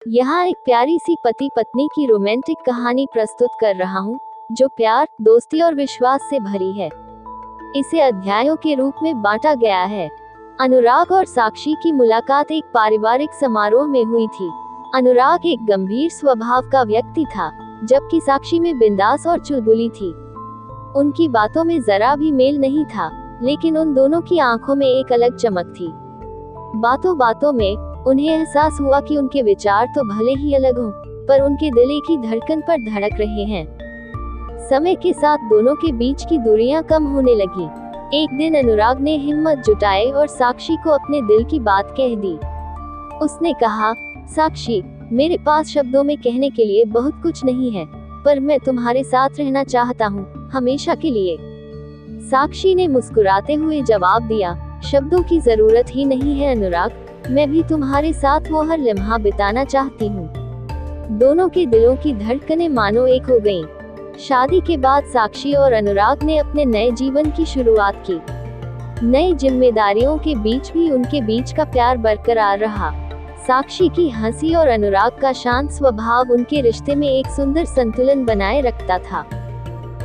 यहाँ एक प्यारी सी पति पत्नी की रोमांटिक कहानी प्रस्तुत कर रहा हूँ, जो प्यार, दोस्ती और विश्वास से भरी है। इसे अध्यायों के रूप में बांटा गया है। अनुराग और साक्षी की मुलाकात एक पारिवारिक समारोह में हुई थी। अनुराग एक गंभीर स्वभाव का व्यक्ति था, जबकि साक्षी में बिंदास और चुलबुली थी। उनकी बातों में जरा भी मेल नहीं था, लेकिन उन दोनों की आंखों में एक अलग चमक थी। बातों बातों में उन्हें एहसास हुआ कि उनके विचार तो भले ही अलग हों, पर उनके दिल एक ही धड़कन पर धड़क रहे हैं। समय के साथ दोनों के बीच की दूरियां कम होने लगी। एक दिन अनुराग ने हिम्मत जुटाई और साक्षी को अपने दिल की बात कह दी। उसने कहा, साक्षी, मेरे पास शब्दों में कहने के लिए बहुत कुछ नहीं है, पर मैं तुम्हारे साथ रहना चाहता हूँ, हमेशा के लिए। साक्षी ने मुस्कुराते हुए जवाब दिया, शब्दों की जरूरत ही नहीं है अनुराग, मैं भी तुम्हारे साथ वो हर लम्हा बिताना चाहती हूँ। दोनों के दिलों की धड़कनें मानो एक हो गईं। शादी के बाद साक्षी और अनुराग ने अपने नए जीवन की शुरुआत की। नई जिम्मेदारियों के बीच भी उनके बीच का प्यार बरकरार रहा। साक्षी की हंसी और अनुराग का शांत स्वभाव उनके रिश्ते में एक सुंदर संतुलन बनाए रखता था।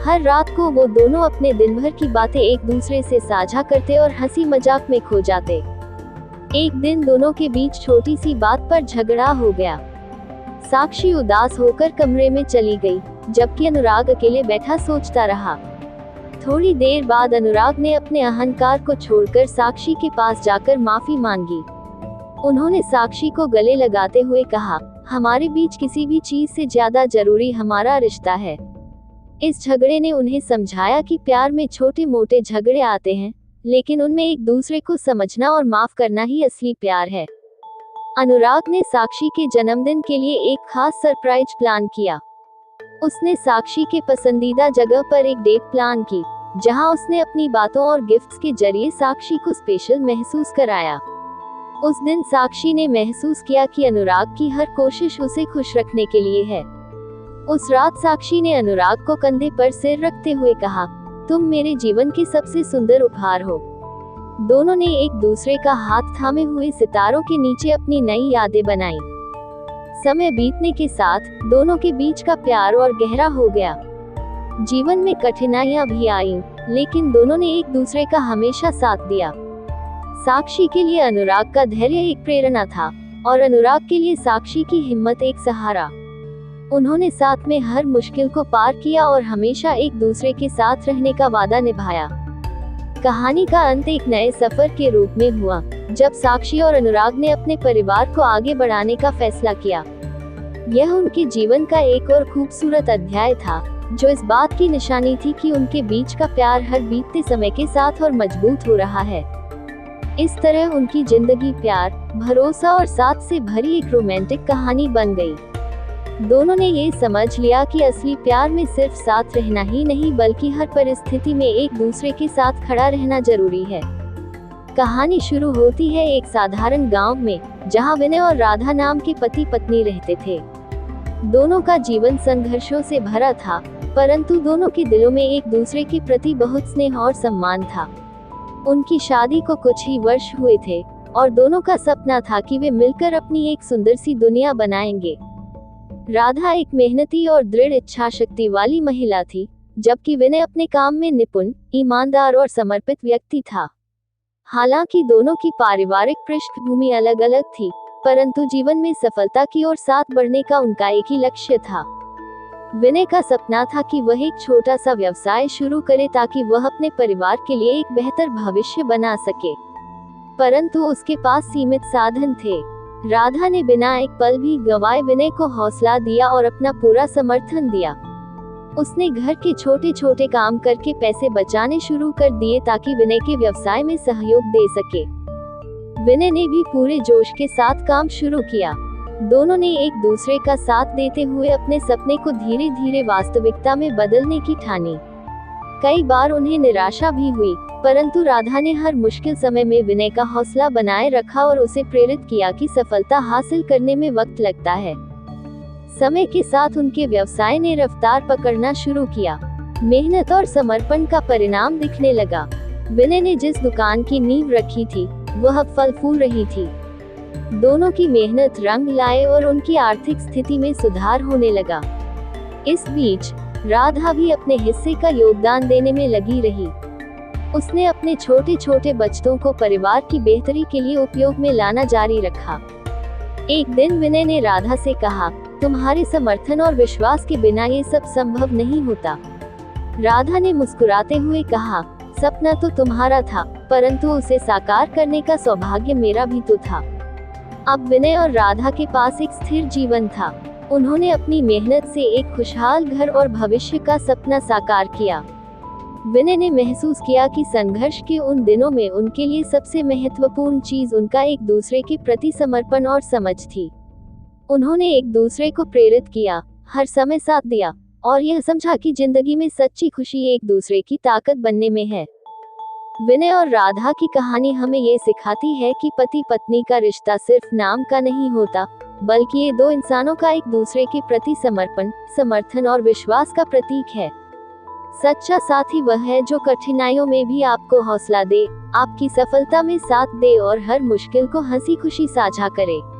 हर रात को वो दोनों अपने दिन भर की बातें एक दूसरे से साझा करते और हंसी मजाक में खो जाते। एक दिन दोनों के बीच छोटी सी बात पर झगड़ा हो गया। साक्षी उदास होकर कमरे में चली गई, जबकि अनुराग अकेले बैठा सोचता रहा। थोड़ी देर बाद अनुराग ने अपने अहंकार को छोड़कर साक्षी के पास जाकर माफी मांगी। उन्होंने साक्षी को गले लगाते हुए कहा, हमारे बीच किसी भी चीज से ज्यादा जरूरी हमारा रिश्ता है। इस झगड़े ने उन्हें समझाया कि प्यार में छोटे मोटे झगड़े आते हैं, लेकिन उनमें एक दूसरे को समझना और माफ करना ही असली प्यार है। अनुराग ने साक्षी के जन्मदिन के लिए एक खास सरप्राइज प्लान किया। उसने साक्षी के पसंदीदा जगह पर एक डेट प्लान की, जहां उसने अपनी बातों और गिफ्ट्स के जरिए साक्षी को स्पेशल महसूस कराया। उस दिन साक्षी ने महसूस किया कि अनुराग की हर कोशिश उसे खुश रखने के लिए है। उस रात साक्षी ने अनुराग को कंधे पर सिर रखते हुए कहा, तुम मेरे जीवन के सबसे सुंदर उपहार हो। दोनों ने एक दूसरे का हाथ थामे हुए सितारों के नीचे अपनी नई यादें बनाई। समय बीतने के साथ दोनों के बीच का प्यार और गहरा हो गया। जीवन में कठिनाइयां भी आईं, लेकिन दोनों ने एक दूसरे का हमेशा साथ दिया। साक्षी के लिए अनुराग का धैर्य एक प्रेरणा था, और अनुराग के लिए साक्षी की हिम्मत एक सहारा। उन्होंने साथ में हर मुश्किल को पार किया और हमेशा एक दूसरे के साथ रहने का वादा निभाया। कहानी का अंत एक नए सफर के रूप में हुआ, जब साक्षी और अनुराग ने अपने परिवार को आगे बढ़ाने का फैसला किया। यह उनके जीवन का एक और खूबसूरत अध्याय था, जो इस बात की निशानी थी कि उनके बीच का प्यार हर बीतते समय के साथ और मजबूत हो रहा है। इस तरह उनकी जिंदगी प्यार, भरोसा और साथ से भरी एक रोमांटिक कहानी बन गई। दोनों ने ये समझ लिया कि असली प्यार में सिर्फ साथ रहना ही नहीं, बल्कि हर परिस्थिति में एक दूसरे के साथ खड़ा रहना जरूरी है। कहानी शुरू होती है एक साधारण गांव में, जहां विनय और राधा नाम के पति पत्नी रहते थे। दोनों का जीवन संघर्षों से भरा था, परंतु दोनों के दिलों में एक दूसरे के प्रति बहुत स्नेह और सम्मान था। उनकी शादी को कुछ ही वर्ष हुए थे, और दोनों का सपना था कि वे मिलकर अपनी एक सुंदर सी दुनिया बनाएंगे। राधा एक मेहनती और दृढ़ इच्छा शक्ति वाली महिला थी, जबकि विनय अपने काम में निपुण, ईमानदार और समर्पित व्यक्ति था। हालांकि दोनों की पारिवारिक पृष्ठभूमि अलग अलग थी, परंतु जीवन में सफलता की ओर साथ बढ़ने का उनका एक ही लक्ष्य था। विनय का सपना था कि वह एक छोटा सा व्यवसाय शुरू करे, ताकि वह अपने परिवार के लिए एक बेहतर भविष्य बना सके, परंतु उसके पास सीमित साधन थे। राधा ने बिना एक पल भी गंवाए विनय को हौसला दिया और अपना पूरा समर्थन दिया। उसने घर के छोटे छोटे काम करके पैसे बचाने शुरू कर दिए, ताकि विनय के व्यवसाय में सहयोग दे सके। विनय ने भी पूरे जोश के साथ काम शुरू किया। दोनों ने एक दूसरे का साथ देते हुए अपने सपने को धीरे धीरे वास्तविकता में बदलने की ठानी। कई बार उन्हें निराशा भी हुई, परंतु राधा ने हर मुश्किल समय में विनय का हौसला बनाए रखा और उसे प्रेरित किया कि सफलता हासिल करने में वक्त लगता है। समय के साथ उनके व्यवसाय ने रफ्तार पकड़ना शुरू किया। मेहनत और समर्पण का परिणाम दिखने लगा। विनय ने जिस दुकान की नींव रखी थी, वह अब फल फूल रही थी। दोनों की मेहनत रंग लाए और उनकी आर्थिक स्थिति में सुधार होने लगा। इस बीच राधा भी अपने हिस्से का योगदान देने में लगी रही। उसने अपने छोटे छोटे बचतों को परिवार की बेहतरी के लिए उपयोग में लाना जारी रखा। एक दिन विनय ने राधा से कहा, तुम्हारे समर्थन और विश्वास के बिना ये सब संभव नहीं होता। राधा ने मुस्कुराते हुए कहा, सपना तो तुम्हारा था, परंतु उसे साकार करने का सौभाग्य मेरा भी तो था। अब विनय और राधा के पास एक स्थिर जीवन था। उन्होंने अपनी मेहनत से एक खुशहाल घर और भविष्य का सपना साकार किया। विनय ने महसूस किया कि संघर्ष के उन दिनों में उनके लिए सबसे महत्वपूर्ण चीज उनका एक दूसरे के प्रति समर्पण और समझ थी। उन्होंने एक दूसरे को प्रेरित किया, हर समय साथ दिया और यह समझा कि जिंदगी में सच्ची खुशी एक दूसरे की ताकत बनने में है। विनय और राधा की कहानी हमें ये सिखाती है कि पति पत्नी का रिश्ता सिर्फ नाम का नहीं होता, बल्कि ये दो इंसानों का एक दूसरे के प्रति समर्पण, समर्थन और विश्वास का प्रतीक है। सच्चा साथी वह है जो कठिनाइयों में भी आपको हौसला दे, आपकी सफलता में साथ दे और हर मुश्किल को हंसी खुशी साझा करे।